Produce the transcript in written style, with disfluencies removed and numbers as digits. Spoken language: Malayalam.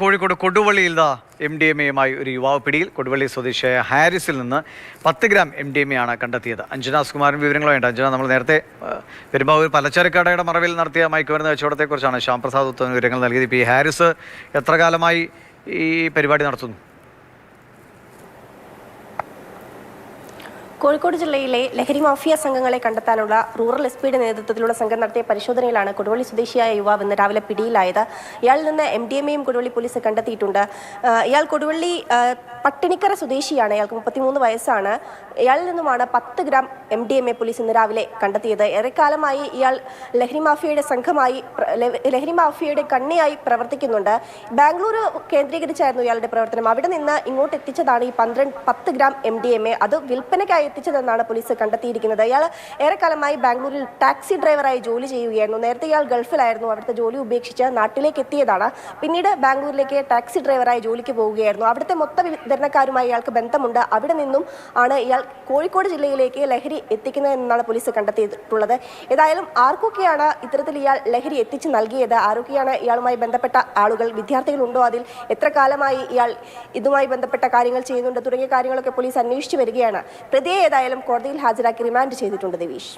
കോഴിക്കോട് കൊടുവള്ളിയിൽ MDMA-യുമായി ഒരു യുവാവ് പിടിയിൽ. കൊടുവള്ളി സ്വദേശിയായ ഹാരിസിൽ നിന്ന് 10 ഗ്രാം MDMA ആണ് കണ്ടെത്തിയത്. അഞ്ജന സുകുമാരൻ വിവരങ്ങളുമായിട്ട്. അഞ്ജന, നമ്മൾ നേരത്തെ പെരുമ്പാവൂർ പലചരക്കടയുടെ മറവിൽ നടത്തിയ മയക്കുമരുന്ന് കച്ചവടത്തെക്കുറിച്ചാണ് ശ്യാം പ്രസാദ് ഉത്തമ വിവരങ്ങൾ നൽകിയത്. ഇപ്പോൾ ഈ ഹാരിസ് എത്ര കാലമായി ഈ പരിപാടി നടത്തുന്നു? കോഴിക്കോട് ജില്ലയിലെ ലഹരി മാഫിയ സംഘങ്ങളെ കണ്ടെത്താനുള്ള റൂറൽ എസ്പിയുടെ നേതൃത്വത്തിലുള്ള സംഘം നടത്തിയ പരിശോധനയിലാണ് കൊടുവള്ളി സ്വദേശിയായ യുവാവ് ഇന്ന് രാവിലെ പിടിയിലായത്. ഇയാളിൽ നിന്ന് MDMA-യും കൊടുവള്ളി പോലീസ് കണ്ടെത്തിയിട്ടുണ്ട്. ഇയാൾ കൊടുവള്ളി പട്ടിണിക്കര സ്വദേശിയാണ്. ഇയാൾക്ക് 33 വയസ്സാണ്. ഇയാളിൽ നിന്നുമാണ് 10 ഗ്രാം MDMA പോലീസ് ഇന്ന് രാവിലെ കണ്ടെത്തിയത്. ഏറെക്കാലമായി ഇയാൾ ലഹരി മാഫിയയുടെ കണ്ണിയായി പ്രവർത്തിക്കുന്നുണ്ട്. ബാംഗ്ലൂർ കേന്ദ്രീകരിച്ചായിരുന്നു ഇയാളുടെ പ്രവർത്തനം. അവിടെ നിന്ന് ഇങ്ങോട്ട് എത്തിച്ചതാണ് ഈ 10 ഗ്രാം MDMA. അത് വിൽപ്പനയ്ക്കായി എത്തിച്ചതെന്നാണ് പോലീസ് കണ്ടെത്തിയിരിക്കുന്നത്. ഇയാൾ ഏറെക്കാലമായി ബാംഗ്ലൂരിൽ ടാക്സി ഡ്രൈവറായി ജോലി ചെയ്യുകയായിരുന്നു. നേരത്തെ ഇയാൾ ഗൾഫിലായിരുന്നു. അവിടുത്തെ ജോലി ഉപേക്ഷിച്ച് നാട്ടിലേക്ക് എത്തിയതാണ്. പിന്നീട് ബാംഗ്ലൂരിലേക്ക് ടാക്സി ഡ്രൈവറായി ജോലിക്ക് പോവുകയായിരുന്നു. അവിടുത്തെ മൊത്ത വിതരണക്കാരുമായി ഇയാൾക്ക് ബന്ധമുണ്ട്. അവിടെ നിന്നും ആണ് ഇയാൾ കോഴിക്കോട് ജില്ലയിലേക്ക് ലഹരി എത്തിക്കുന്നതെന്നാണ് പോലീസ് കണ്ടെത്തിയിട്ടുള്ളത്. ഏതായാലും ആർക്കൊക്കെയാണ് ഇത്തരത്തിൽ ഇയാൾ ലഹരി എത്തിച്ച് നൽകിയത്, ആരൊക്കെയാണ് ഇയാളുമായി ബന്ധപ്പെട്ട ആളുകൾ, വിദ്യാർത്ഥികളുണ്ടോ, അതിൽ എത്ര കാലമായി ഇയാൾ ഇതുമായി ബന്ധപ്പെട്ട കാര്യങ്ങൾ ചെയ്യുന്നുണ്ട് തുടങ്ങിയ കാര്യങ്ങളൊക്കെ പോലീസ് അന്വേഷിച്ചു വരികയാണ്. പ്രതിയെ ഏതായാലും കോടതിയിൽ ഹാജരാക്കി റിമാൻഡ് ചെയ്തിട്ടുണ്ട്. ദേവീഷ്.